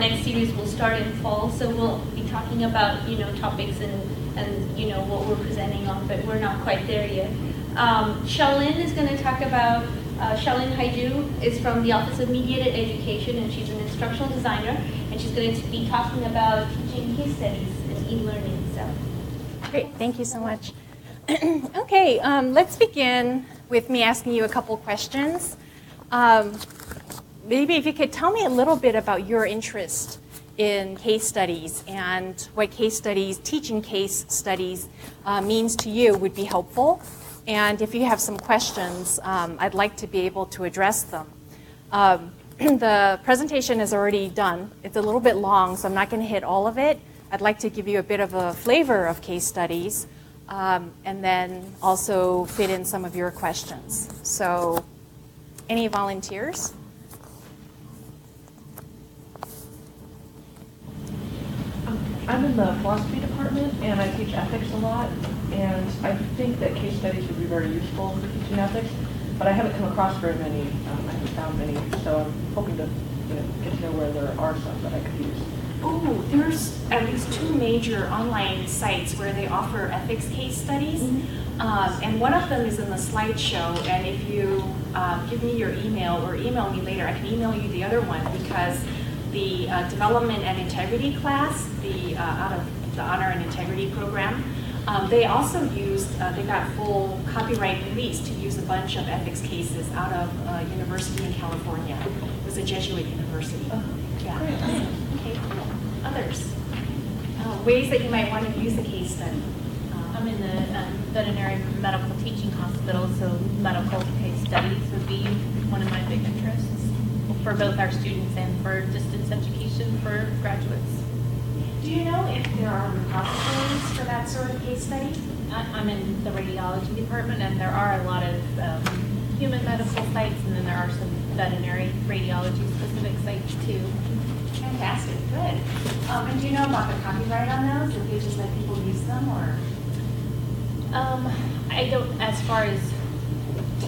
next series will start in fall, so we'll be talking about, topics and what we're presenting on, but we're not quite there yet. Shalin is going to talk about, Shalin Haidu is from the Office of Mediated Education, and she's an instructional designer, and she's going to be talking about teaching case studies and e-learning. So, great, thank you so much. Okay, let's begin with me asking you a couple questions. Maybe if you could tell me a little bit about your interest in case studies and what case studies, teaching case studies means to you would be helpful. And if you have some questions, I'd like to be able to address them. The presentation is already done. It's a little bit long, so I'm not going to hit all of it. I'd like to give you a bit of a flavor of case studies and then also fit in some of your questions. So any volunteers? I'm in the philosophy department, and I teach ethics a lot, and I think that case studies would be very useful for teaching ethics, but I haven't come across very many. I haven't found many, so I'm hoping to get to know where there are some that I could use. Oh, there's at least 2 major online sites where they offer ethics case studies, and one of them is in the slideshow, and if you give me your email or email me later, I can email you the other one, because the Development and Integrity class, out of the Honor and Integrity program, they also used, they got full copyright release to use a bunch of ethics cases out of a university in California. It was a Jesuit university. Yeah. Okay, cool. Others? Ways that you might want to use a case study. I'm in the veterinary medical teaching hospital, so medical case studies would be one of my big interests for both our students and for distance education for graduates. Do you know if there are repositories for that sort of case study? I'm in the radiology department, and there are a lot of human medical sites, and then there are some veterinary radiology specific sites too. Fantastic, good. And do you know about the copyright on those? If you just let people use them, or? I don't, as far as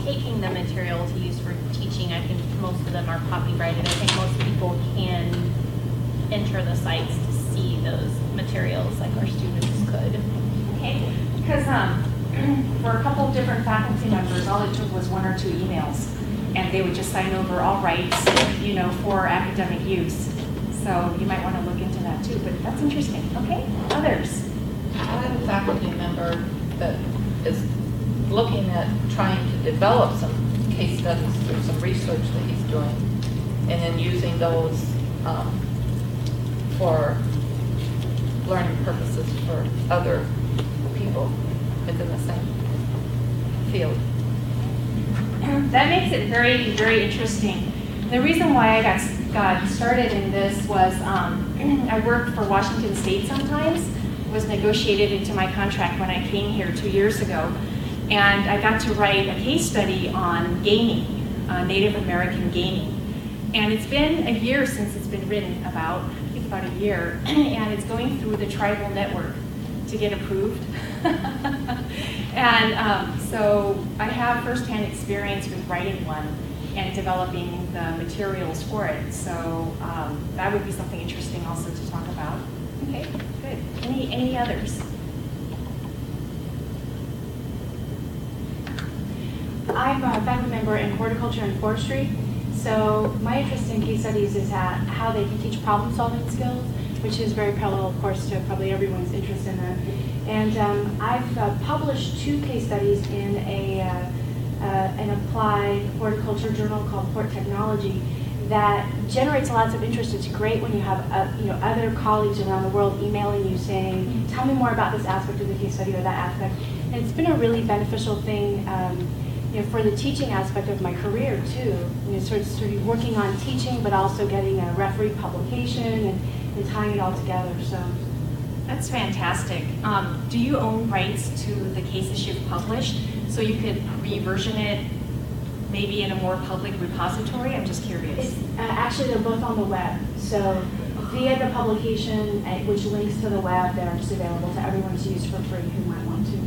taking the material to use for teaching, I think most of them are copyrighted. I think most people can enter the sites to see those materials like our students could. Okay, because for a couple of different faculty members, all it took was 1 or 2 emails, and they would just sign over all rights, for academic use. So you might want to look into that too, but that's interesting. Okay, others? I have a faculty member that is looking at trying to develop some case studies through some research that he's doing, and then using those for learning purposes for other people within the same field. That makes it very, very interesting. The reason why I got started in this was I worked for Washington State sometimes. It was negotiated into my contract when I came here 2 years ago. And I got to write a case study on gaming, Native American gaming. And it's been a year since it's been written about, I think about a year, and it's going through the tribal network to get approved. And so I have firsthand experience with writing one and developing the materials for it. So that would be something interesting also to talk about. Okay, good. Any others? I'm a faculty member in horticulture and forestry. So my interest in case studies is how they can teach problem-solving skills, which is very parallel, of course, to probably everyone's interest in that. And I've published 2 case studies in an applied horticulture journal called Hort Technology that generates lots of interest. It's great when you have other colleagues around the world emailing you saying, tell me more about this aspect of the case study or that aspect. And it's been a really beneficial thing for the teaching aspect of my career too. Sort of working on teaching, but also getting a referee publication and tying it all together. So that's fantastic. Do you own rights to the cases you've published, so you could reversion it maybe in a more public repository? I'm just curious. Actually, they're both on the web. So via the publication, which links to the web, they're just available to everyone to use for free who might want to.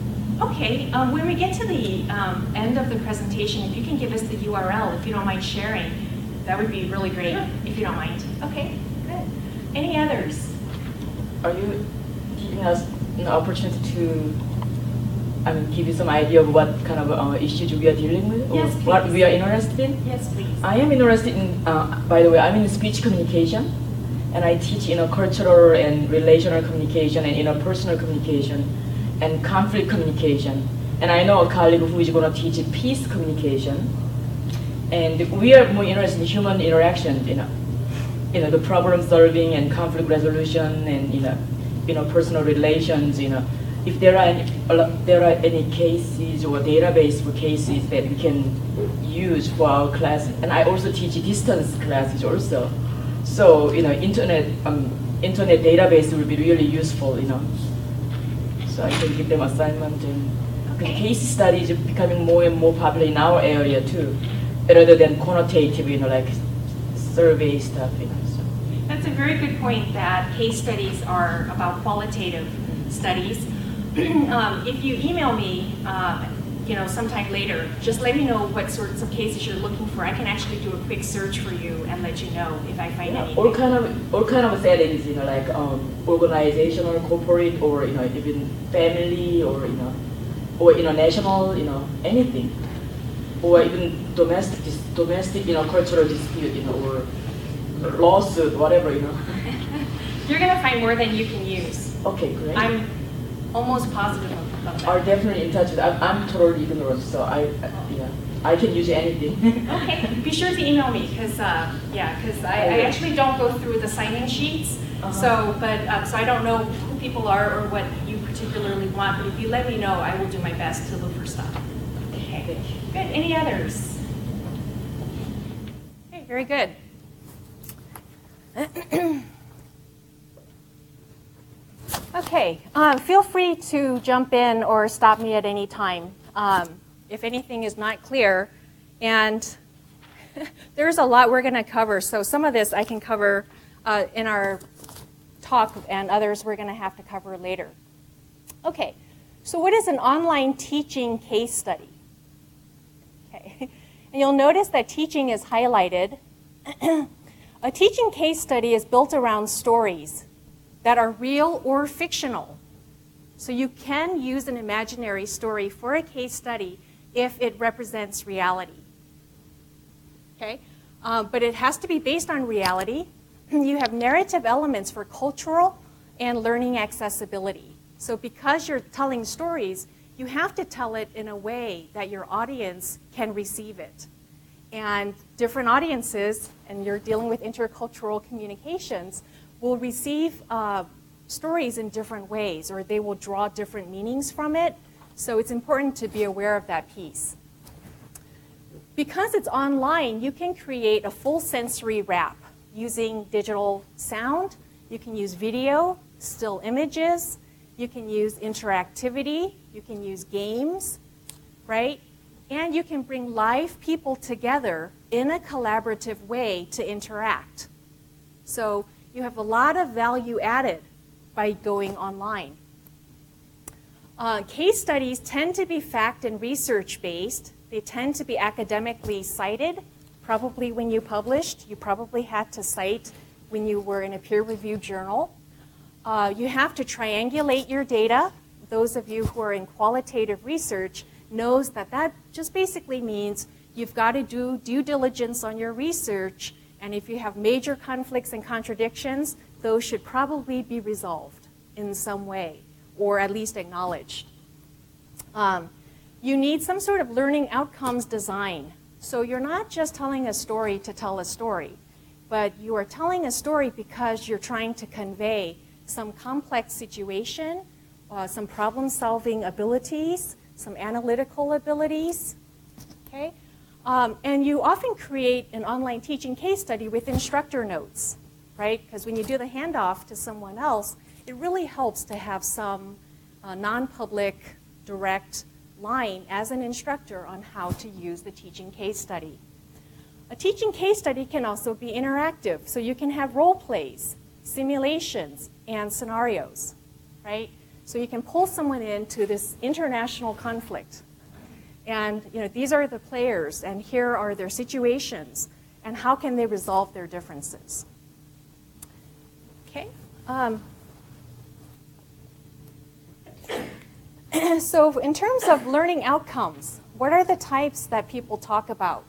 Okay, when we get to the end of the presentation, if you can give us the URL, if you don't mind sharing, that would be really great, if you don't mind. Okay, good. Any others? Are you giving us an opportunity to give you some idea of what kind of issues we are dealing with, or Yes, what please. we are interested in? Yes, please. I am interested in, by the way, I'm in speech communication, and I teach cultural and relational communication and interpersonal communication and conflict communication. And I know a colleague who is going to teach peace communication. And we are more interested in human interaction, the problem solving and conflict resolution and personal relations. If there are any cases or database for cases that we can use for our class, and I also teach distance classes also. So internet database will be really useful. So I can give them assignment, and Okay. case studies are becoming more and more popular in our area too, rather than quantitative, like survey stuff. So. That's a very good point that case studies are about qualitative studies. If you email me, sometime later, just let me know what sorts of cases you're looking for. I can actually do a quick search for you and let you know if I find anything. All kind of settings, like organizational, corporate, or even family, or national, anything, or even domestic, cultural dispute, or lawsuit, whatever, You're going to find more than you can use. Okay, great. I'm almost positive about that. Are definitely in touch with. I'm totally ignorant, so I can use anything. Okay, be sure to email me because I actually don't go through the sign-in sheets, so I don't know who people are or what you particularly want. But if you let me know, I will do my best to look for stuff. Okay, good. Any others? Okay, very good. Okay, feel free to jump in or stop me at any time if anything is not clear. And there's a lot we're going to cover, so some of this I can cover in our talk, and others we're going to have to cover later. Okay, so what is an online teaching case study? Okay, and you'll notice that teaching is highlighted. A teaching case study is built around stories that are real or fictional. So you can use an imaginary story for a case study if it represents reality. Okay, but it has to be based on reality. You have narrative elements for cultural and learning accessibility. So because you're telling stories, you have to tell it in a way that your audience can receive it. And different audiences, and you're dealing with intercultural communications, will receive stories in different ways, or they will draw different meanings from it. So it's important to be aware of that piece. Because it's online, you can create a full sensory wrap using digital sound. You can use video, still images. You can use interactivity. You can use games, right? And you can bring live people together in a collaborative way to interact. So you have a lot of value added by going online. Case studies tend to be fact and research based. They tend to be academically cited. Probably when you published, you probably had to cite when you were in a peer-reviewed journal. You have to triangulate your data. Those of you who are in qualitative research knows that that just basically means you've got to do due diligence on your research, and if you have major conflicts and contradictions, those should probably be resolved in some way, or at least acknowledged. You need some sort of learning outcomes design. So you're not just telling a story to tell a story, but you are telling a story because you're trying to convey some complex situation, some problem-solving abilities, some analytical abilities, okay? And you often create an online teaching case study with instructor notes, right? Because when you do the handoff to someone else, it really helps to have some non-public, direct line as an instructor on how to use the teaching case study. A teaching case study can also be interactive, so you can have role plays, simulations, and scenarios, right? So you can pull someone into this international conflict. And these are the players, and here are their situations, and how can they resolve their differences. Okay. So in terms of learning outcomes, what are the types that people talk about?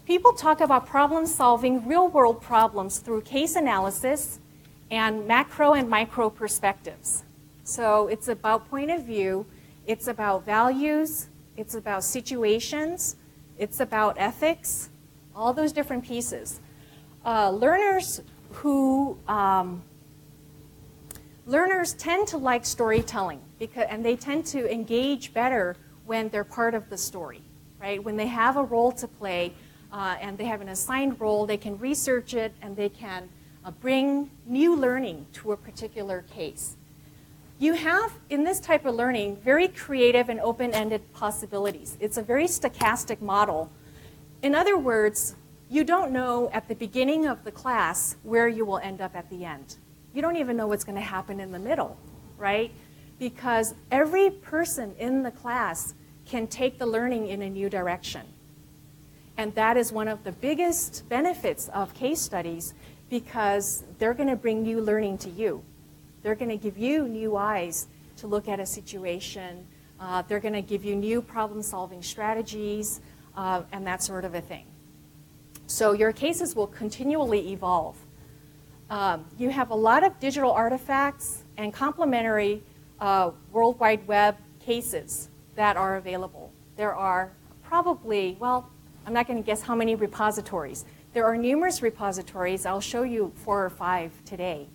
People talk about problem solving real-world problems through case analysis and macro and micro perspectives. So it's about point of view, it's about values, it's about situations, it's about ethics, all those different pieces. Learners tend to like storytelling and they tend to engage better when they're part of the story, right? When they have a role to play and they have an assigned role, they can research it and they can bring new learning to a particular case. You have, in this type of learning, very creative and open-ended possibilities. It's a very stochastic model. In other words, you don't know at the beginning of the class where you will end up at the end. You don't even know what's going to happen in the middle, right? Because every person in the class can take the learning in a new direction. And that is one of the biggest benefits of case studies because they're going to bring new learning to you. They're going to give you new eyes to look at a situation. They're going to give you new problem-solving strategies and that sort of a thing. So your cases will continually evolve. You have a lot of digital artifacts and complementary World Wide Web cases that are available. There are probably, well, I'm not going to guess how many repositories. There are numerous repositories. I'll show you 4 or 5 today.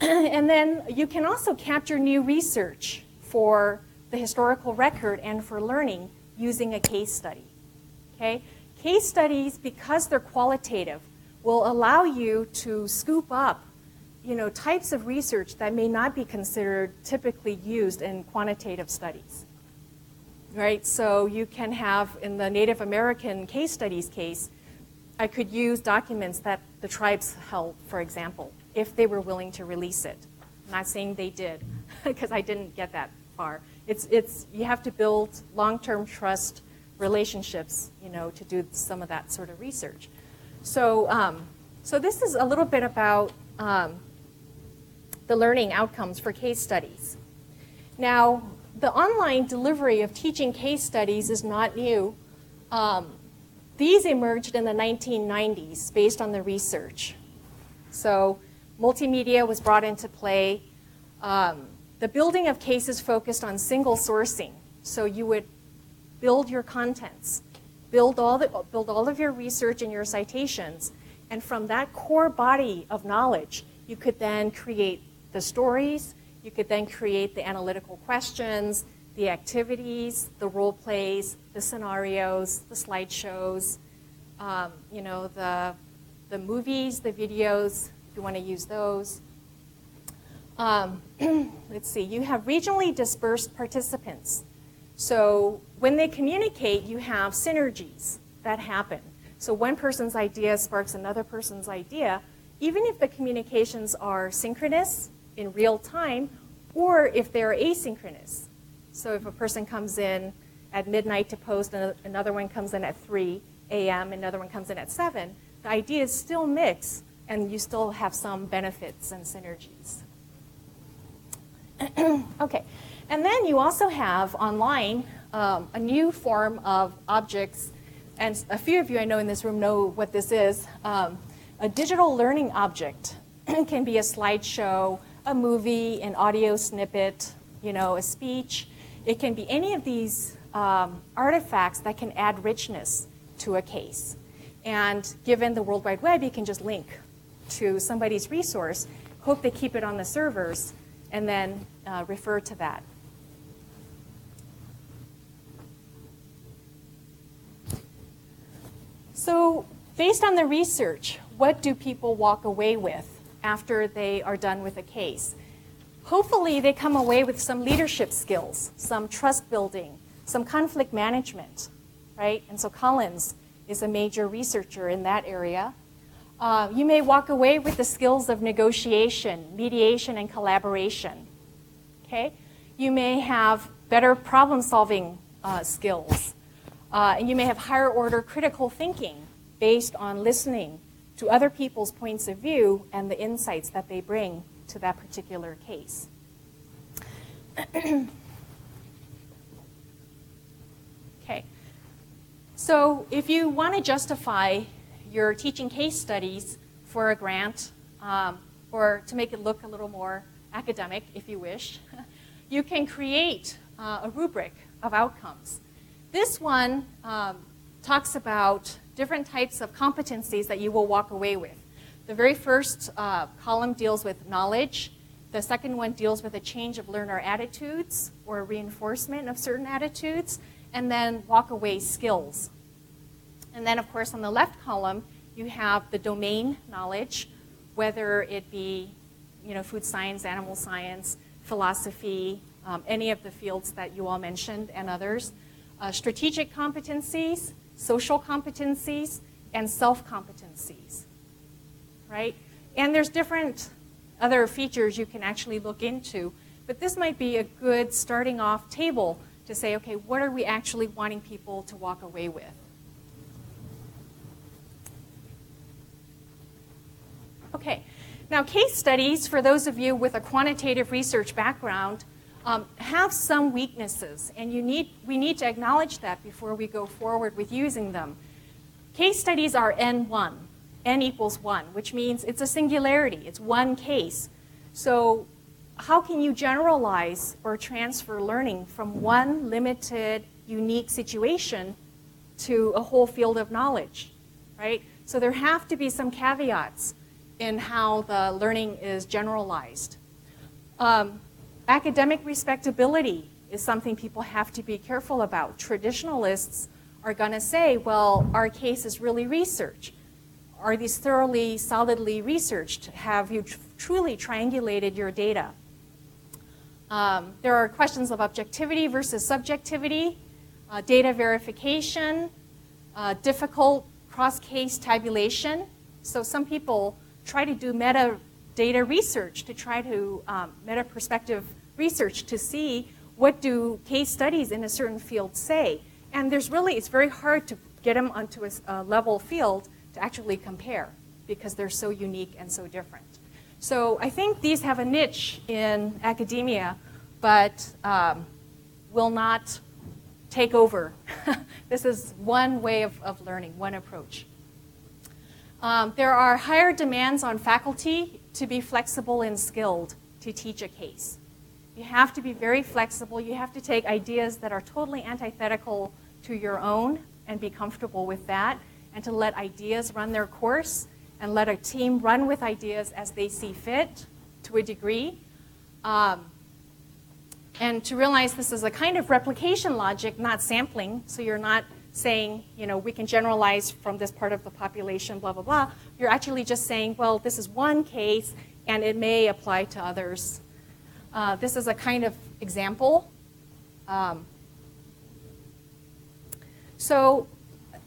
And then you can also capture new research for the historical record and for learning using a case study. Okay? Case studies, because they're qualitative, will allow you to scoop up types of research that may not be considered typically used in quantitative studies. Right? So you can have, in the Native American case studies case, I could use documents that the tribes held, for example, if they were willing to release it. I'm not saying they did, because I didn't get that far. You have to build long-term trust relationships, to do some of that sort of research. So, so this is a little bit about the learning outcomes for case studies. Now, the online delivery of teaching case studies is not new. These emerged in the 1990s based on the research. So multimedia was brought into play. The building of cases focused on single sourcing. So you would build your contents, build all of your research and your citations, and from that core body of knowledge, you could then create the stories, you could then create the analytical questions, the activities, the role plays, the scenarios, the slideshows, the movies, the videos, if you want to use those. Let's see, you have regionally dispersed participants. So when they communicate, you have synergies that happen. So one person's idea sparks another person's idea, even if the communications are synchronous in real time, or if they're asynchronous. So if a person comes in at midnight to post, and another one comes in at 3 a.m., another one comes in at 7, the ideas still mix, and you still have some benefits and synergies. Okay, and then you also have online a new form of objects, and a few of you I know in this room know what this is. A digital learning object can be a slideshow, a movie, an audio snippet, a speech. It can be any of these artifacts that can add richness to a case. And given the World Wide Web, you can just link to somebody's resource, hope they keep it on the servers, and then refer to that. So based on the research, what do people walk away with after they are done with a case? Hopefully they come away with some leadership skills, some trust building, some conflict management, right? And so Collins is a major researcher in that area. You may walk away with the skills of negotiation, mediation, and collaboration, okay? You may have better problem-solving skills. And you may have higher order critical thinking based on listening to other people's points of view and the insights that they bring to that particular case. Okay, so if you want to justify your teaching case studies for a grant, or to make it look a little more academic, if you wish, you can create a rubric of outcomes. This one talks about different types of competencies that you will walk away with. The very first column deals with knowledge. The second one deals with a change of learner attitudes or reinforcement of certain attitudes, and then walk away skills. And then, of course, on the left column, you have the domain knowledge, whether it be food science, animal science, philosophy, any of the fields that you all mentioned and others, strategic competencies, social competencies, and self-competencies, right? And there's different other features you can actually look into, but this might be a good starting off table to say, okay, what are we actually wanting people to walk away with? Okay, now case studies, for those of you with a quantitative research background, have some weaknesses, and we need to acknowledge that before we go forward with using them. Case studies are N1, N equals 1, which means it's a singularity, it's one case. So how can you generalize or transfer learning from one limited, unique situation to a whole field of knowledge, right? So there have to be some caveats in how the learning is generalized. Academic respectability is something people have to be careful about. Traditionalists are going to say, well, our case is really research. Are these thoroughly, solidly researched? Have you truly triangulated your data? There are questions of objectivity versus subjectivity, data verification, difficult cross-case tabulation. So some people try to do metadata research to try to meta-perspective research to see what do case studies in a certain field say. And it's very hard to get them onto a level field to actually compare because they're so unique and so different. So I think these have a niche in academia, but will not take over. This is one way of learning, one approach. There are higher demands on faculty to be flexible and skilled to teach a case. You have to be very flexible. You have to take ideas that are totally antithetical to your own and be comfortable with that, and to let ideas run their course and let a team run with ideas as they see fit to a degree. And to realize this is a kind of replication logic, not sampling, so you're not saying, we can generalize from this part of the population, blah, blah, blah. You're actually just saying, well, this is one case, and it may apply to others. This is a kind of example. So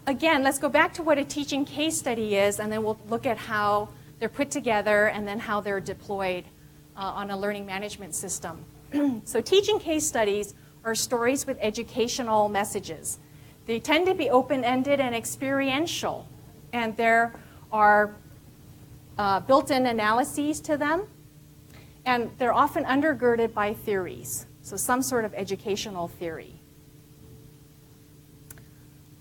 again, let's go back to what a teaching case study is, and then we'll look at how they're put together and then how they're deployed on a learning management system. So teaching case studies are stories with educational messages. They tend to be open-ended and experiential, and there are built-in analyses to them, and they're often undergirded by theories, so some sort of educational theory.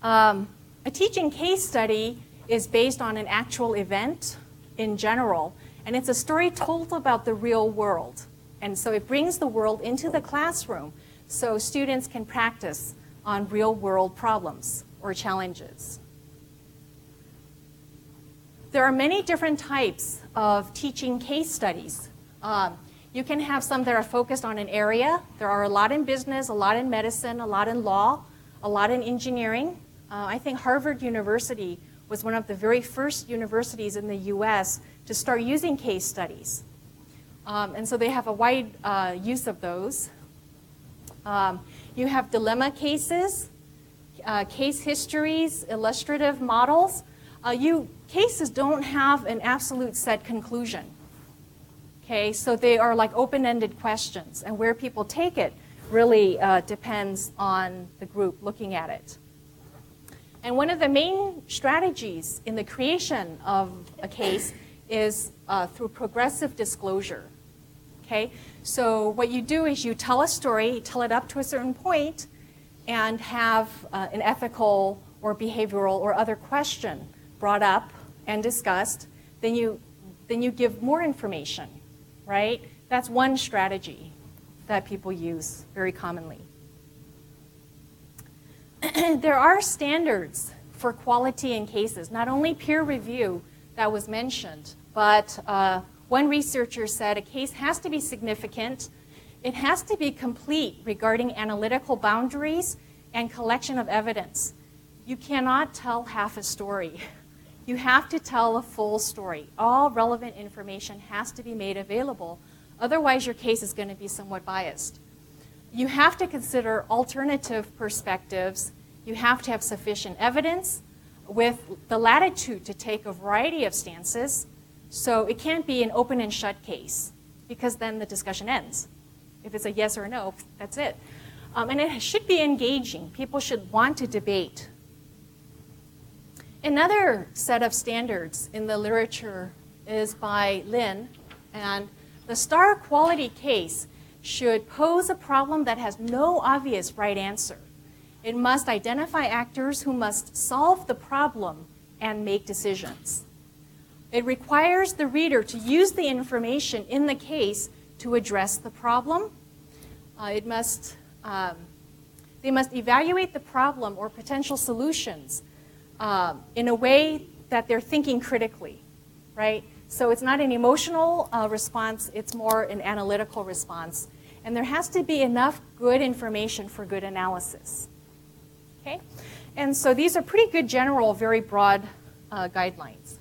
A teaching case study is based on an actual event in general, and it's a story told about the real world. And so it brings the world into the classroom so students can practice on real-world problems or challenges. There are many different types of teaching case studies. You can have some that are focused on an area. There are a lot in business, a lot in medicine, a lot in law, a lot in engineering. I think Harvard University was one of the very first universities in the US to start using case studies. And so they have a wide use of those. You have dilemma cases, case histories, illustrative models. Cases don't have an absolute set conclusion. Okay, so they are like open-ended questions, and where people take it really depends on the group looking at it. And one of the main strategies in the creation of a case is through progressive disclosure. Okay? So what you do is you tell a story, tell it up to a certain point, and have an ethical or behavioral or other question brought up and discussed. Then you give more information, right? That's one strategy that people use very commonly. There are standards for quality in cases, not only peer review that was mentioned, but one researcher said a case has to be significant, it has to be complete regarding analytical boundaries and collection of evidence. You cannot tell half a story. You have to tell a full story. All relevant information has to be made available. Otherwise, your case is going to be somewhat biased. You have to consider alternative perspectives. You have to have sufficient evidence with the latitude to take a variety of stances. So it can't be an open and shut case, because then the discussion ends. If it's a yes or a no, that's it. And it should be engaging. People should want to debate. Another set of standards in the literature is by Lin, and the star quality case should pose a problem that has no obvious right answer. It must identify actors who must solve the problem and make decisions. It requires the reader to use the information in the case to address the problem. They must evaluate the problem or potential solutions in a way that they're thinking critically, right? So it's not an emotional response, it's more an analytical response. And there has to be enough good information for good analysis. Okay? And so these are pretty good general, very broad guidelines.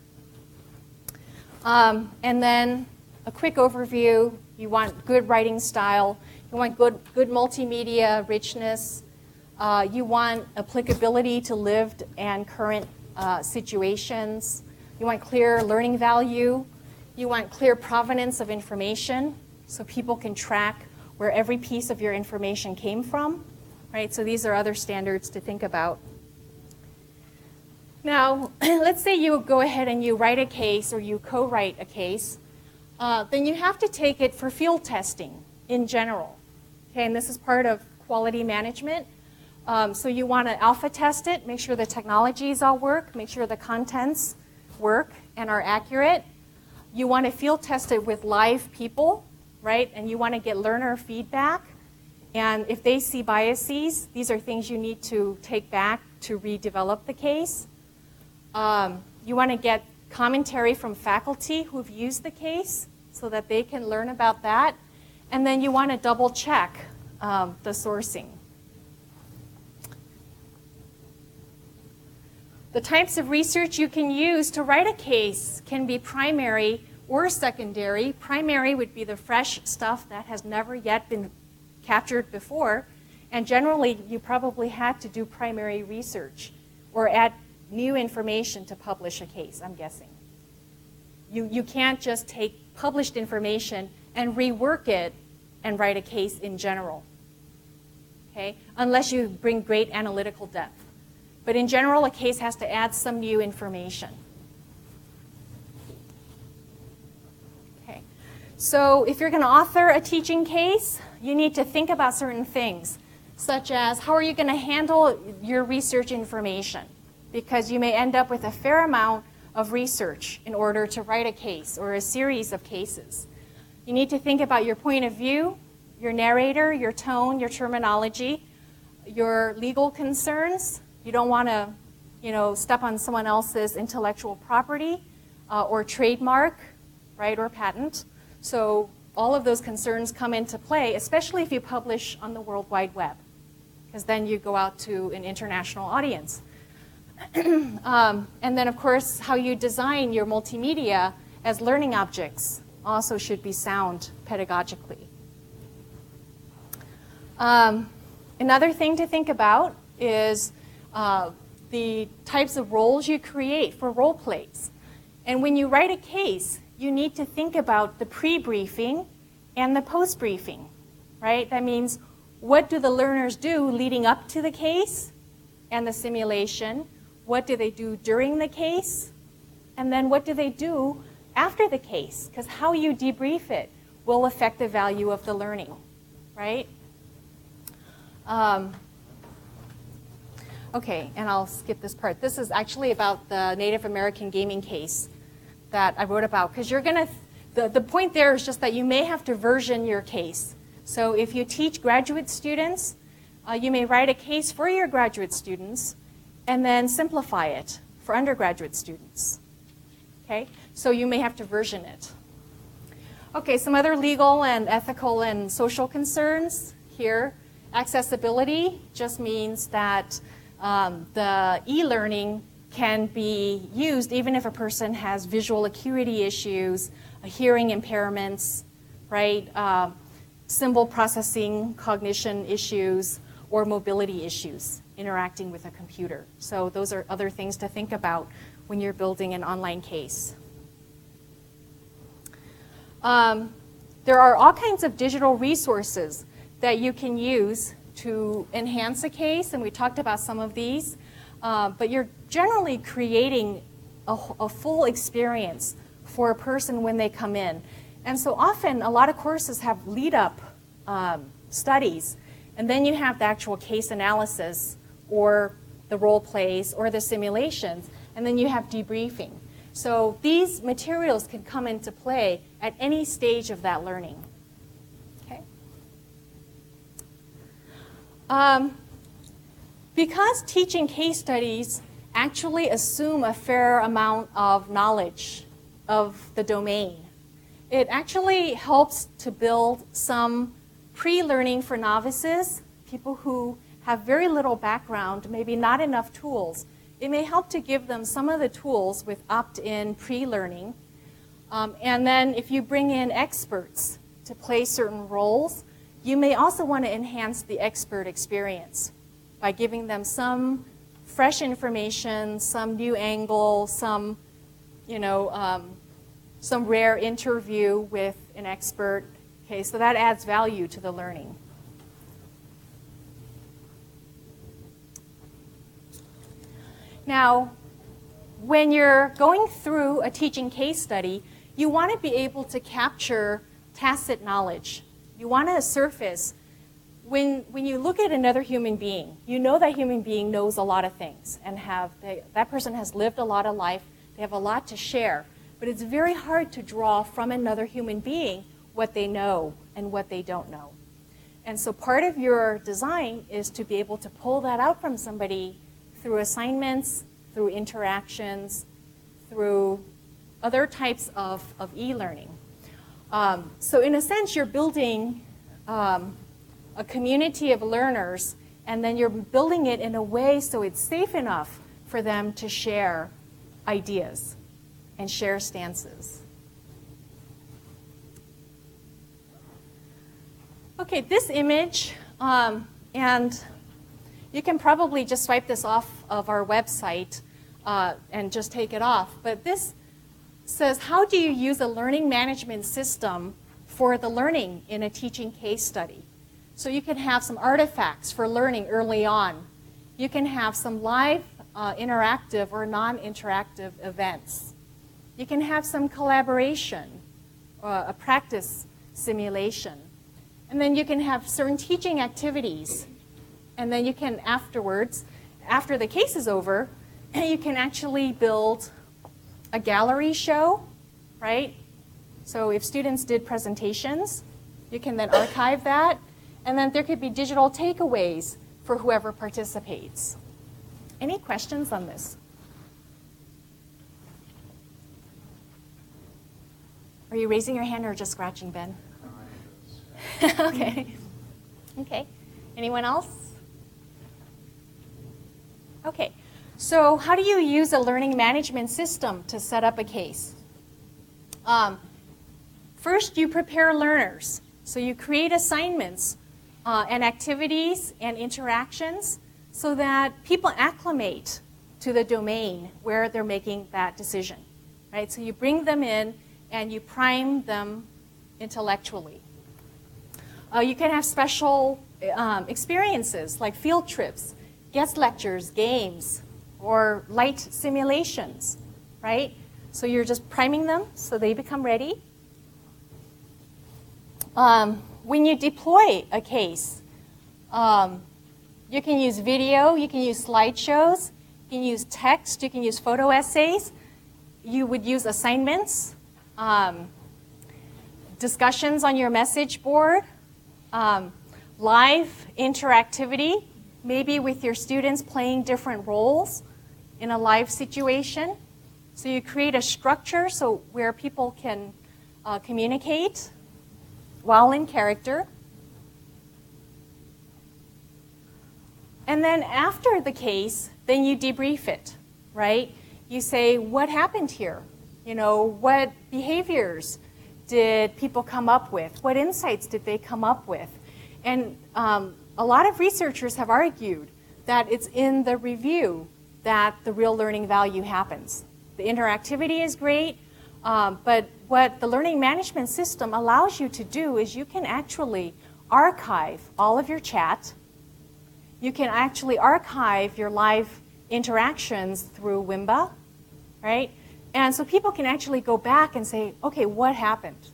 And then a quick overview. You want good writing style. You want good multimedia richness. You want applicability to lived and current situations. You want clear learning value. You want clear provenance of information so people can track where every piece of your information came from. Right? So these are other standards to think about. Now, let's say you go ahead and you write a case or you co-write a case. Then you have to take it for field testing in general. Okay, and this is part of quality management. So you want to alpha test it, make sure the technologies all work, make sure the contents work and are accurate. You want to field test it with live people, right? And you want to get learner feedback. And if they see biases, these are things you need to take back to redevelop the case. You want to get commentary from faculty who've used the case so that they can learn about that. And then you want to double check the sourcing. The types of research you can use to write a case can be primary or secondary. Primary would be the fresh stuff that has never yet been captured before. And generally, you probably had to do primary research or add new information to publish a case, I'm guessing. You can't just take published information and rework it and write a case in general, okay? Unless you bring great analytical depth. But in general, a case has to add some new information. Okay. So if you're going to author a teaching case, you need to think about certain things, such as how are you going to handle your research information? Because you may end up with a fair amount of research in order to write a case or a series of cases. You need to think about your point of view, your narrator, your tone, your terminology, your legal concerns. You don't want to, step on someone else's intellectual property or trademark, right, or patent. So all of those concerns come into play, especially if you publish on the World Wide Web, because then you go out to an international audience. And then, of course, how you design your multimedia as learning objects also should be sound pedagogically. Another thing to think about is the types of roles you create for role plays. And when you write a case, you need to think about the pre-briefing and the post-briefing, right? That means, what do the learners do leading up to the case and the simulation? what do they do during the case, and then what do they do after the case, because how you debrief it will affect the value of the learning, right? Okay, and I'll skip this part. This is actually about the Native American gaming case that I wrote about, because you're going to, the point there is just that you may have to version your case. So if you teach graduate students, you may write a case for your graduate students and then simplify it for undergraduate students. Okay, so you may have to version it. Okay, some other legal and ethical and social concerns here. Accessibility just means that the e-learning can be used even if a person has visual acuity issues, hearing impairments, right? Symbol processing, cognition issues, or mobility issues interacting with a computer. So those are other things to think about when you're building an online case. There are all kinds of digital resources that you can use to enhance a case, and we talked about some of these, but you're generally creating a full experience for a person when they come in. And so often, a lot of courses have lead-up studies, and then you have the actual case analysis or the role plays or the simulations, and then you have debriefing. So these materials can come into play at any stage of that learning. Okay. Because teaching case studies actually assume a fair amount of knowledge of the domain, it actually helps to build some pre-learning for novices, people who have very little background, maybe not enough tools. It may help to give them some of the tools with opt-in pre-learning. And then if you bring in experts to play certain roles, you may also want to enhance the expert experience by giving them some fresh information, some new angle, some, some rare interview with an expert. Okay, so that adds value to the learning. Now, when you're going through a teaching case study, you want to be able to capture tacit knowledge. You want to surface, when you look at another human being, you know that human being knows a lot of things and that person has lived a lot of life, they have a lot to share, but it's very hard to draw from another human being what they know and what they don't know. And so part of your design is to be able to pull that out from somebody through assignments, through interactions, through other types of e-learning. So in a sense, you're building a community of learners, and then you're building it in a way so it's safe enough for them to share ideas and share stances. Okay, this image, and you can probably just swipe this off of our website and just take it off. But this says, how do you use a learning management system for the learning in a teaching case study? So you can have some artifacts for learning early on. You can have some live interactive or non-interactive events. You can have some collaboration, a practice simulation. And then you can have certain teaching activities. And then you can afterwards, after the case is over, you can actually build a gallery show, right? So if students did presentations, you can then archive that. And then there could be digital takeaways for whoever participates. Any questions on this? Are you raising your hand or just scratching, Ben? Okay. Okay. Anyone else? Okay. So how do you use a learning management system to set up a case? First, you prepare learners. So you create assignments and activities and interactions so that people acclimate to the domain where they're making that decision, right? So you bring them in and you prime them intellectually. You can have special experiences like field trips, guest lectures, games, or light simulations, right? So you're just priming them so they become ready. When you deploy a case, you can use video, you can use slideshows, you can use text, you can use photo essays. You would use assignments, discussions on your message board, live interactivity, maybe with your students playing different roles in a live situation. So you create a structure so where people can communicate while in character. And then after the case, then you debrief it, right? You say, what happened here? You know, what behaviors did people come up with? What insights did they come up with? And a lot of researchers have argued that it's in the review that the real learning value happens. The interactivity is great, but what the learning management system allows you to do is you can actually archive all of your chat. You can actually archive your live interactions through Wimba, right? And so people can actually go back and say, okay, what happened,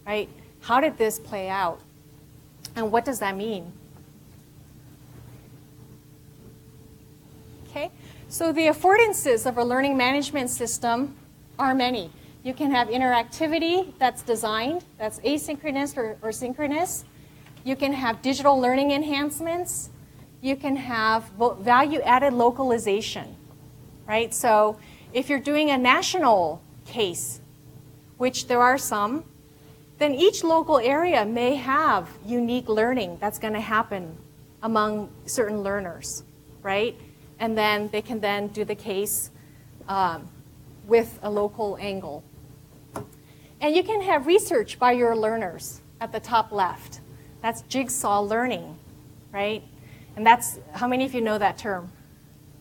right? How did this play out? And what does that mean? Okay, so the affordances of a learning management system are many. You can have interactivity that's designed, that's asynchronous or synchronous. You can have digital learning enhancements. You can have value-added localization, right? So if you're doing a national case, which there are some, then each local area may have unique learning that's going to happen among certain learners, right? And then they can then do the case with a local angle. And you can have research by your learners at the top left. That's jigsaw learning, right? And that's, how many of you know that term?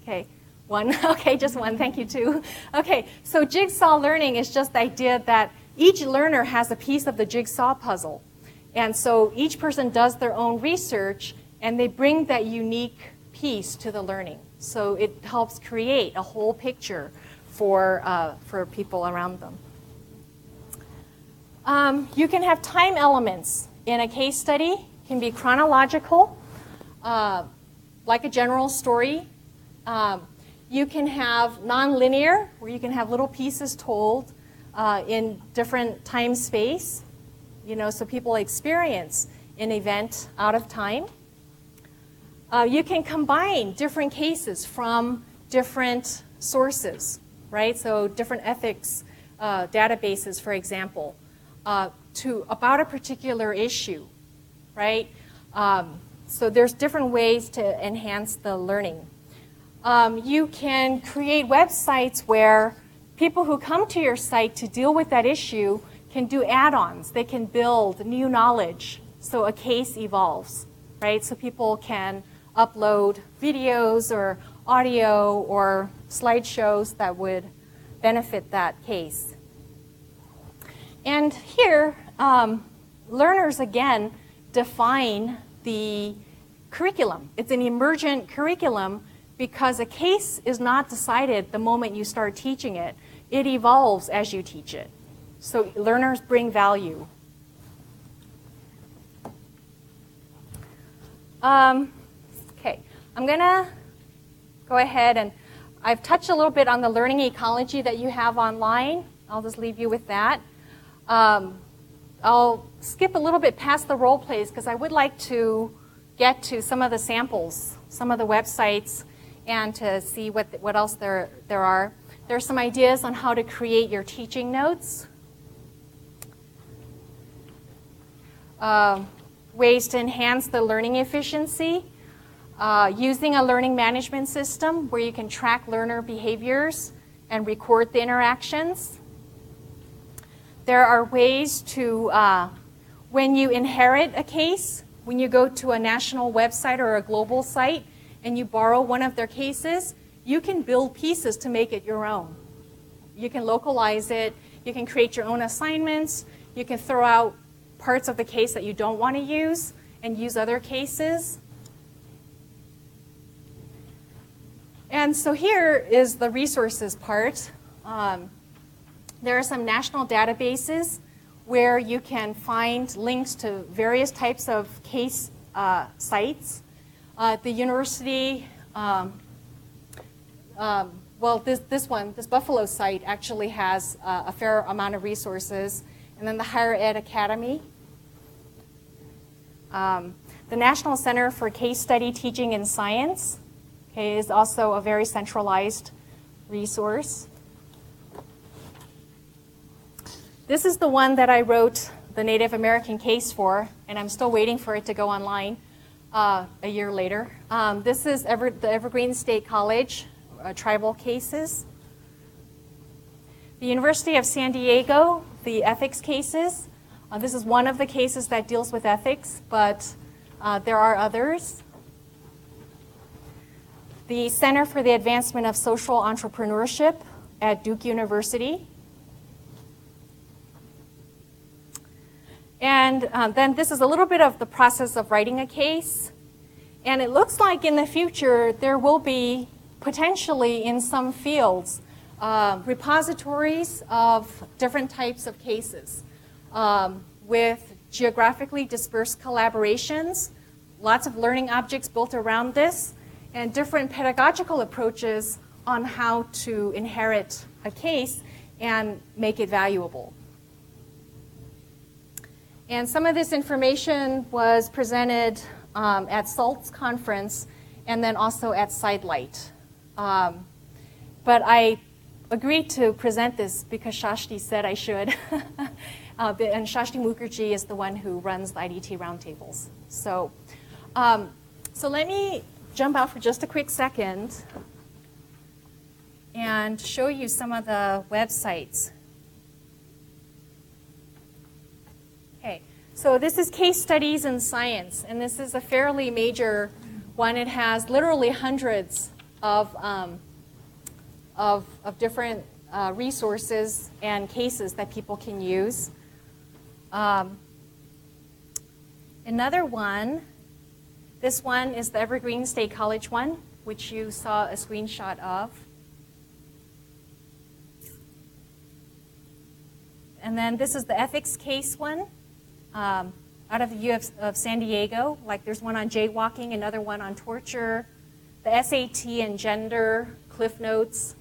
Okay, one, okay, just one, thank you, two. Okay, so jigsaw learning is just the idea that each learner has a piece of the jigsaw puzzle. And so each person does their own research and they bring that unique piece to the learning. So it helps create a whole picture for people around them. You can have time elements in a case study. It can be chronological, like a general story. You can have nonlinear, where you can have little pieces told in different time space, you know, so people experience an event out of time. You can combine different cases from different sources, right? So different ethics databases, for example, about a particular issue, right? So there's different ways to enhance the learning. You can create websites where people who come to your site to deal with that issue can do add-ons. They can build new knowledge. So a case evolves, right? So people can upload videos or audio or slideshows that would benefit that case. And here, learners, again, define the curriculum. It's an emergent curriculum because a case is not decided the moment you start teaching it. It evolves as you teach it. So learners bring value. Okay, I'm going to go ahead and I've touched a little bit on the learning ecology that you have online. I'll just leave you with that. I'll skip a little bit past the role plays because I would like to get to some of the samples, some of the websites, and to see what else there are. There are some ideas on how to create your teaching notes. Ways to enhance the learning efficiency. Using a learning management system where you can track learner behaviors and record the interactions. There are ways to, when you inherit a case, when you go to a national website or a global site and you borrow one of their cases, you can build pieces to make it your own. You can localize it, you can create your own assignments, you can throw out parts of the case that you don't want to use and use other cases. And so here is the resources part. There are some national databases where you can find links to various types of case sites. The university, well, this Buffalo site actually has a fair amount of resources. And then the Higher Ed Academy. The National Center for Case Study Teaching in Science, okay, is also a very centralized resource. This is the one that I wrote the Native American case for, and I'm still waiting for it to go online a year later. This is the Evergreen State College tribal cases. The University of San Diego, the ethics cases. This is one of the cases that deals with ethics, but there are others. The Center for the Advancement of Social Entrepreneurship at Duke University. And then this is a little bit of the process of writing a case. And it looks like in the future there will be potentially in some fields repositories of different types of cases with geographically dispersed collaborations, lots of learning objects built around this, and different pedagogical approaches on how to inherit a case and make it valuable. And some of this information was presented at SALT's conference and then also at Sidelight. But I agreed to present this because Shashti said I should. And Shashti Mukherjee is the one who runs the IDTRoundtables. So let me jump out for just a quick second and show you some of the websites. Okay, so this is Case Studies in Science, and this is a fairly major one. It has literally hundreds of different resources and cases that people can use. Another one, this one is the Evergreen State College one, which you saw a screenshot of. And then this is the ethics case one out of the U of San Diego. Like there's one on jaywalking, another one on torture, the SAT and gender, Cliff Notes,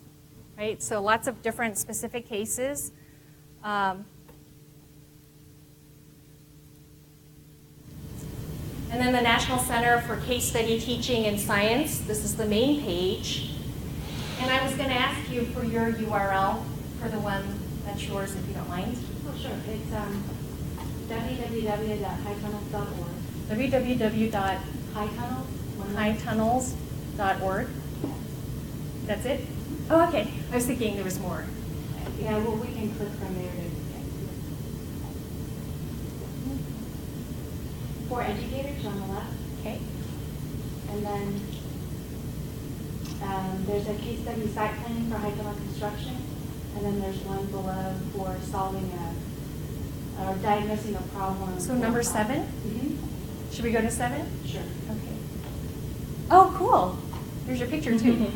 right? So lots of different specific cases. And then the National Center for Case Study Teaching in Science. This is the main page. And I was going to ask you for your URL for the one that's yours, if you don't mind. Oh, sure. It's www.hightunnels.org. www.hightunnels.org. That's it? Oh, okay. I was thinking there was more. Yeah, well, we can click from there to get to it. For educators on the left. Okay. And then there's a case study site planning for high tunnel construction. And then there's one below for solving or diagnosing a problem. So number 7? Mm-hmm. Should we go to 7? Sure. Okay. Oh, cool. There's your picture, too.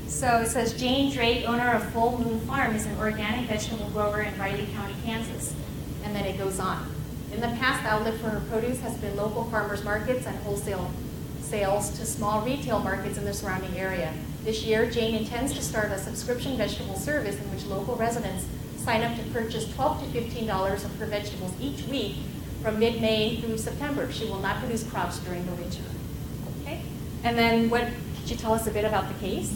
So it says, Jane Drake, owner of Full Moon Farm, is an organic vegetable grower in Riley County, Kansas. And then it goes on. In the past, the outlet for her produce has been local farmers markets and wholesale sales to small retail markets in the surrounding area. This year, Jane intends to start a subscription vegetable service in which local residents sign up to purchase $12 to $15 of her vegetables each week from mid-May through September. She will not produce crops during the winter. Okay. And then could you tell us a bit about the case?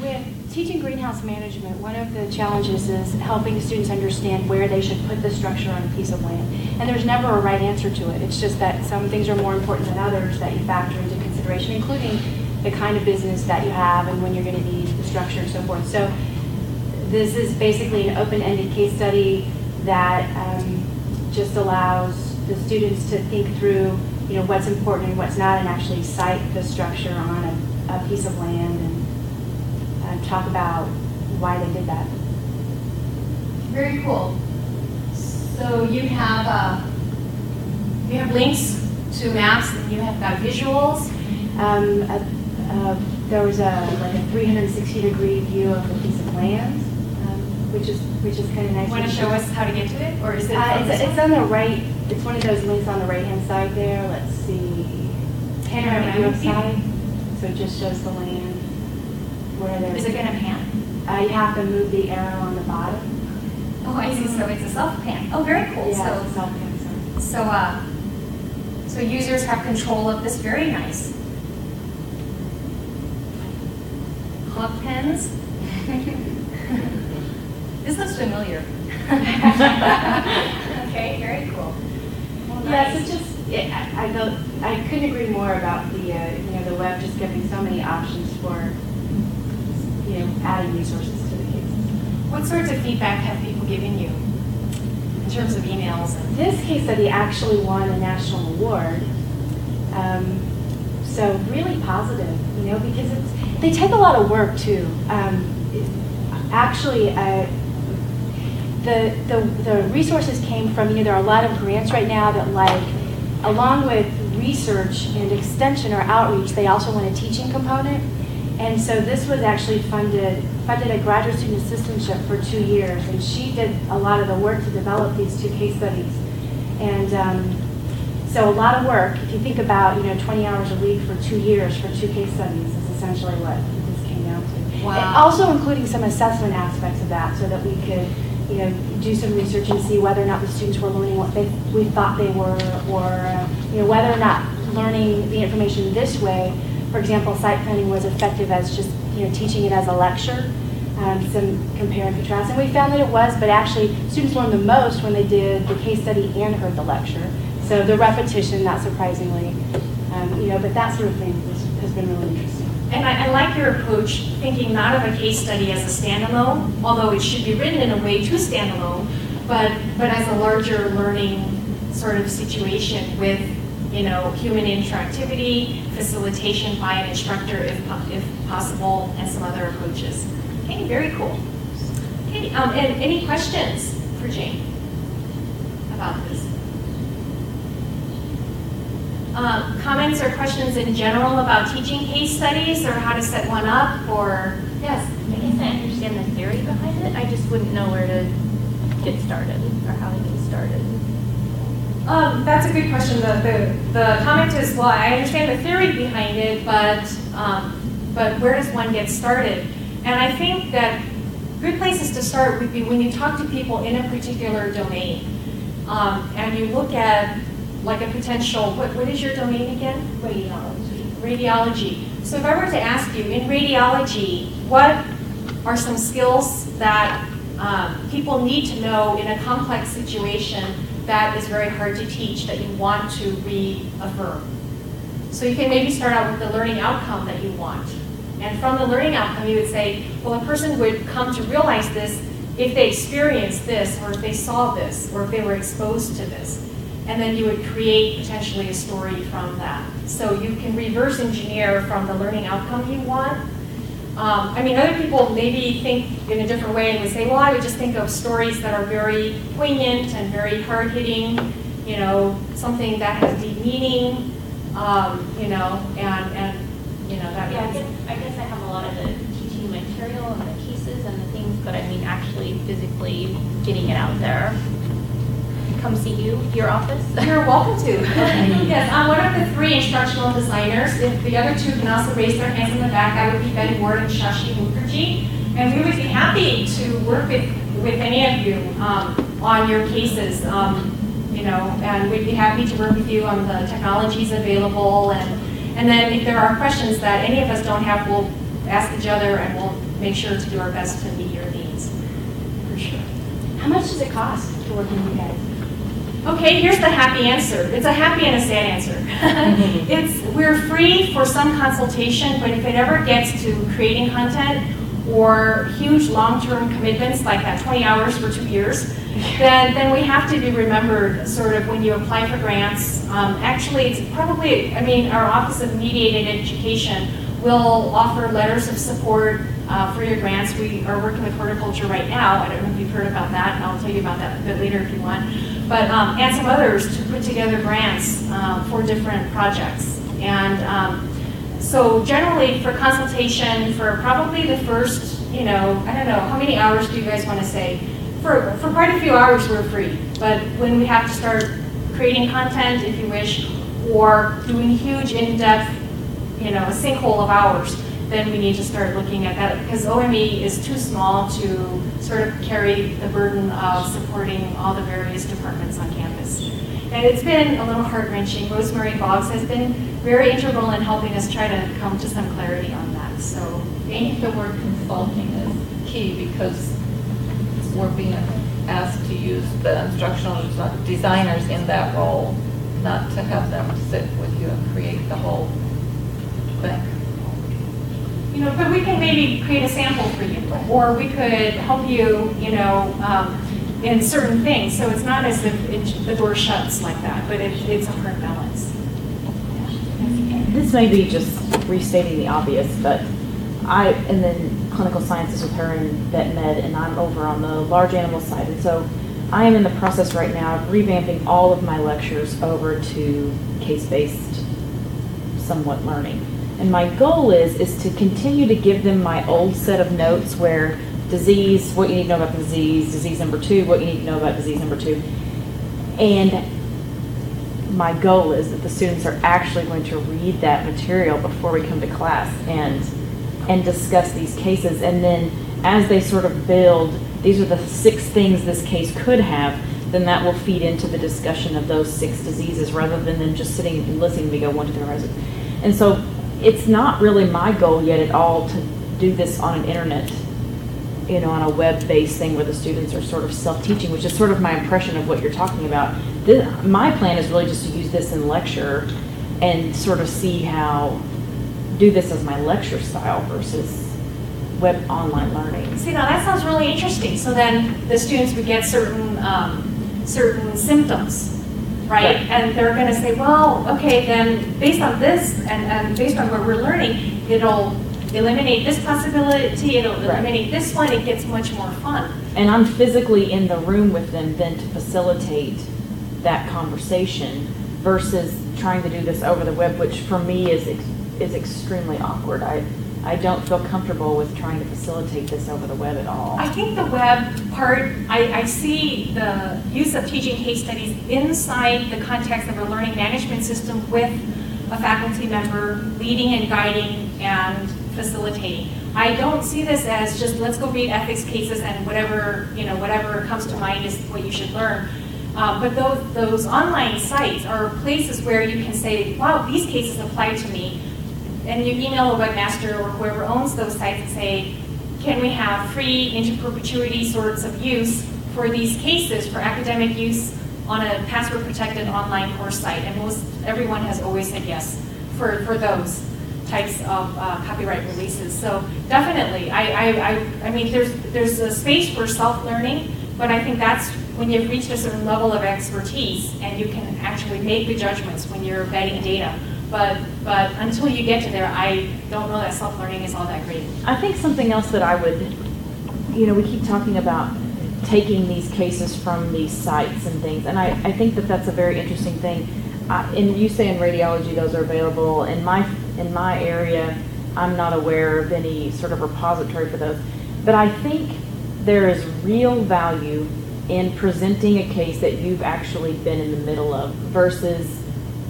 With teaching greenhouse management, one of the challenges is helping students understand where they should put the structure on a piece of land. And there's never a right answer to it. It's just that some things are more important than others that you factor into consideration, including the kind of business that you have and when you're going to need the structure and so forth. So this is basically an open-ended case study that just allows the students to think through, you know, what's important and what's not, and actually cite the structure on a piece of land and talk about why they did that. Very cool. So you have links to maps, and you have got visuals, There was a 360-degree view of a piece of land, which is kind of nice. Want to show us how to get to it, or is it? It's on the right. It's one of those links on the right-hand side there. Let's see. Panoramic view side. So it just shows the land. Where there's. Is it going to pan? You have to move the arrow on the bottom. Oh, I see. So it's a self-pan. Oh, very cool. Yeah, it's a self-pan. So users have control of this. Very nice. Club pens. This looks familiar. Okay, very cool. Well, Yeah, nice. so just I couldn't agree more about the the web just giving so many options for adding resources to the cases. What sorts of feedback have people given you in terms of emails? This case study actually won a national award, so really positive, because they take a lot of work too. The resources came from, there are a lot of grants right now that along with research and extension or outreach, they also want a teaching component. And so this was actually funded a graduate student assistantship for 2 years, and she did a lot of the work to develop these 2 case studies. And so a lot of work. If you think about 20 hours a week for 2 years for 2 case studies is essentially what this came down to. Wow. And also including some assessment aspects of that, so that we could do some research and see whether or not the students were learning what we thought they were, or whether or not learning the information this way. For example, site planning was effective as just teaching it as a lecture, some compare and contrast. And we found that it was, but actually students learned the most when they did the case study and heard the lecture. So the repetition, not surprisingly, but that sort of thing has been really interesting. And I like your approach, thinking not of a case study as a standalone, although it should be written in a way to standalone, but as a larger learning sort of situation with human interactivity, facilitation by an instructor if possible, and some other approaches. Okay, very cool. Okay, and any questions for Jane about this? Comments or questions in general about teaching case studies, or how to set one up, or yes? I guess I understand the theory behind it. I just wouldn't know where to get started or how to get started. That's a good question. The comment is, well, I understand the theory behind it, but where does one get started? And I think that good places to start would be when you talk to people in a particular domain, and you look at like a potential, what is your domain again? Radiology. So if I were to ask you, in radiology, what are some skills that people need to know in a complex situation that is very hard to teach that you want to reaffirm? So you can maybe start out with the learning outcome that you want. And from the learning outcome, you would say, well, a person would come to realize this if they experienced this, or if they saw this, or if they were exposed to this. And then you would create potentially a story from that. So you can reverse engineer from the learning outcome you want. Other people maybe think in a different way and would say, well, I would just think of stories that are very poignant and very hard-hitting, something that has deep meaning, that. Yeah, I guess I have a lot of the teaching material and the cases and the things, but actually physically getting it out there. Come see you, your office. You're welcome to. Yes, I'm one of the 3 instructional designers. If the other 2 can also raise their hands in the back, I would be Betty Ward and Shashi Mukherjee. And we would be happy to work with any of you on your cases, and we'd be happy to work with you on the technologies available. And then if there are questions that any of us don't have, we'll ask each other, and we'll make sure to do our best to meet your needs, for sure. How much does it cost to work with you guys? Okay, here's the happy answer. It's a happy and a sad answer. We're free for some consultation, but if it ever gets to creating content or huge long-term commitments like that 20 hours for 2 years, then we have to be remembered sort of when you apply for grants. Actually, it's probably, our Office of Mediated Education will offer letters of support for your grants. We are working with horticulture right now. I don't know if you've heard about that. I'll tell you about that a bit later if you want. But and some others to put together grants for different projects. And So generally for consultation, for probably the first, I don't know, how many hours do you guys want to say? For quite a few hours we're free, but when we have to start creating content, if you wish, or doing huge in-depth, a sinkhole of hours, then we need to start looking at that, because OME is too small to sort of carry the burden of supporting all the various departments on campus. And it's been a little heart-wrenching. Rosemary Boggs has been very integral in helping us try to come to some clarity on that. So I think the word consulting is key, because we're being asked to use the instructional designers in that role, not to have them sit with you and create the whole thing. But we can maybe create a sample for you, or we could help you, in certain things. So it's not as if the door shuts like that, but it's a hard balance. This may be just restating the obvious, but and then clinical sciences with her and vet med, and I'm over on the large animal side. And so I am in the process right now of revamping all of my lectures over to case-based somewhat learning. And my goal is to continue to give them my old set of notes where disease, what you need to know about the disease number 2, what you need to know about disease number 2. And my goal is that the students are actually going to read that material before we come to class and discuss these cases. And then as they sort of build, these are the 6 things this case could have, then that will feed into the discussion of those 6 diseases rather than them just sitting and listening to me go 1, 2, 3, 4, 5, 6. And so it's not really my goal yet at all to do this on an internet, on a web-based thing where the students are sort of self-teaching, which is sort of my impression of what you're talking about. My plan is really just to use this in lecture and sort of see do this as my lecture style versus web online learning. See, now that sounds really interesting. So then the students would get certain symptoms, right? And they're going to say, well, okay, then based on this and based on what we're learning, it'll eliminate this possibility, it'll eliminate this one, it gets much more fun. And I'm physically in the room with them then to facilitate that conversation versus trying to do this over the web, which for me is extremely awkward. I don't feel comfortable with trying to facilitate this over the web at all. I think the web part, I see the use of teaching case studies inside the context of a learning management system with a faculty member leading and guiding and facilitating. I don't see this as just let's go read ethics cases and whatever comes to mind is what you should learn. But those online sites are places where you can say, wow, these cases apply to me. And you email a webmaster or whoever owns those sites and say, can we have free into perpetuity sorts of use for these cases for academic use on a password protected online course site? And everyone has always said yes for those types of copyright releases. So definitely, I mean, there's a space for self-learning, but I think that's when you've reached a certain level of expertise and you can actually make the judgments when you're vetting data. But until you get to there, I don't know that self-learning is all that great. I think something else that I would, we keep talking about taking these cases from these sites and things, and I think that that's a very interesting thing. And you say in radiology those are available. In my area, I'm not aware of any sort of repository for those. But I think there is real value in presenting a case that you've actually been in the middle of versus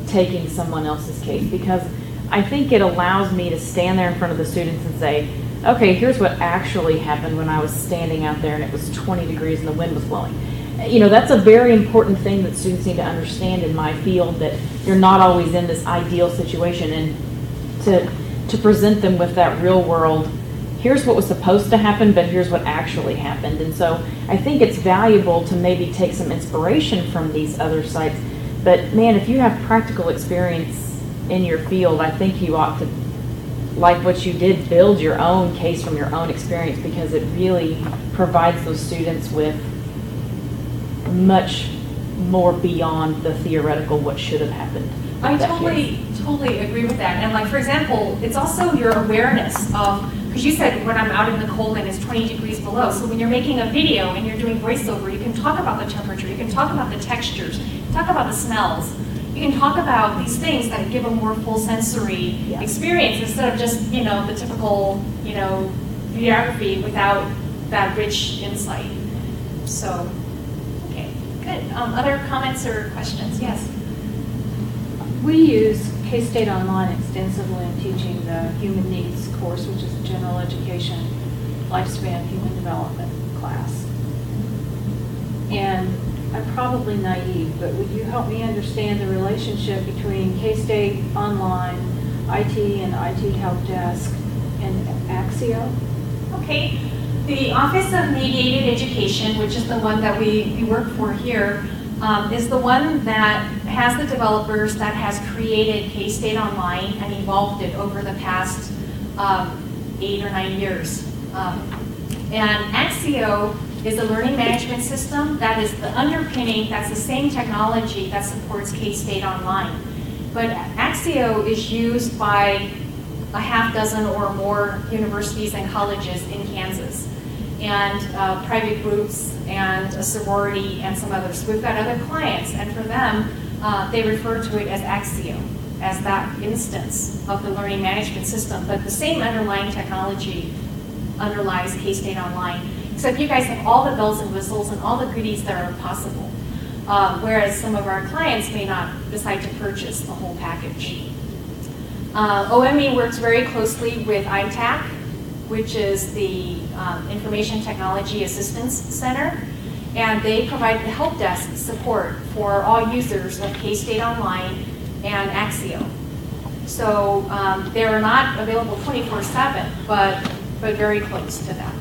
taking someone else's case, because I think it allows me to stand there in front of the students and say, okay, here's what actually happened when I was standing out there and it was 20 degrees and the wind was blowing. That's a very important thing that students need to understand in my field, that you're not always in this ideal situation, and to present them with that real world, here's what was supposed to happen, but here's what actually happened. And so I think it's valuable to maybe take some inspiration from these other sites. But man, if you have practical experience in your field, I think you ought to, like what you did, build your own case from your own experience, because it really provides those students with much more beyond the theoretical what should have happened. I totally agree with that. And like, for example, it's also your awareness of, because you said when I'm out in the cold and it's 20 degrees below, so when you're making a video and you're doing voiceover, you can talk about the temperature, you can talk about the textures, talk about the smells. you can talk about these things that give a more full sensory experience instead of just, the typical, videography without that rich insight. So, okay, good. Other comments or questions? Yes. We use K-State Online extensively in teaching the Human Needs course, which is a general education, lifespan human development class. And I'm probably naive, but would you help me understand the relationship between K-State Online, IT and IT Help Desk, and Axio? Okay. The Office of Mediated Education, which is the one that we work for here, is the one that has the developers that has created K-State Online and evolved it over the past 8 or 9 years. And Axio is a learning management system that is the underpinning, that's the same technology that supports K-State Online. But Axio is used by a half dozen or more universities and colleges in Kansas, and private groups and a sorority and some others. We've got other clients, and for them, they refer to it as Axio, as that instance of the learning management system. But the same underlying technology underlies K-State Online, except you guys have all the bells and whistles and all the goodies that are possible, whereas some of our clients may not decide to purchase the whole package. OME works very closely with ITAC, which is the Information Technology Assistance Center, and they provide the help desk support for all users of K-State Online and Axio. So they're not available 24/7, but very close to that.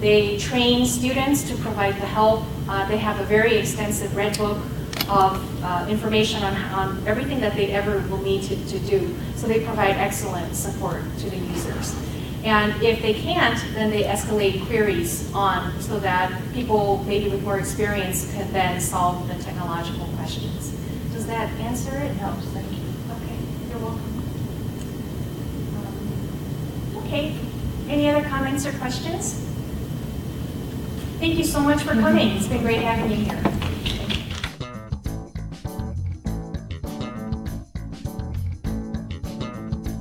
They train students to provide the help. They have a very extensive red book of information on everything that they ever will need to do. So they provide excellent support to the users. And if they can't, then they escalate queries on so that people maybe with more experience can then solve the technological questions. Does that answer it? It helps, thank you. Okay, you're welcome. Okay, any other comments or questions? Thank you so much for coming. It's been great having you here.